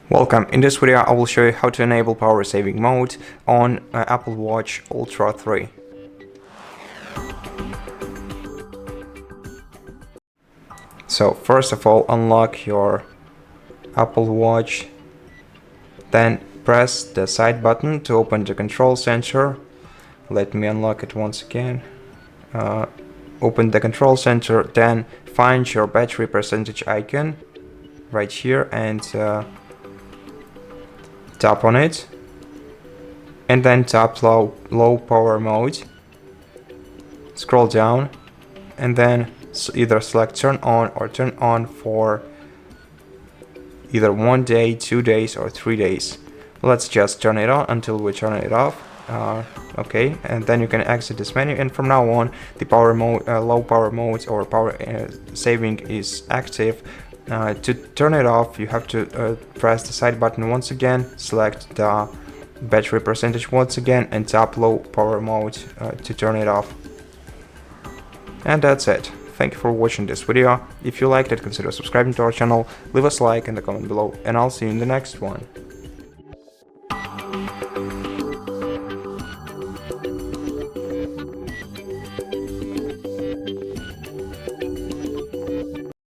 Welcome. In this video I will show you how to enable power saving mode on Apple Watch Ultra 3. So first of all, unlock your Apple Watch, then press the side button to open the control center. Let me unlock it once again. Open the control center, then find your battery percentage icon right here and tap on it, and then tap low power mode. Scroll down and then either select turn on or turn on for either 1 day, 2 days or 3 days. Let's just turn it on until we turn it off. Okay, and then you can exit this menu, and from now on the power mode, low power mode or power saving is active. To turn it off, you have to press the side button once again, select the battery percentage once again, and tap low power mode to turn it off. And that's it. Thank you for watching this video. If you liked it, consider subscribing to our channel, leave us a like and a comment below, and I'll see you in the next one.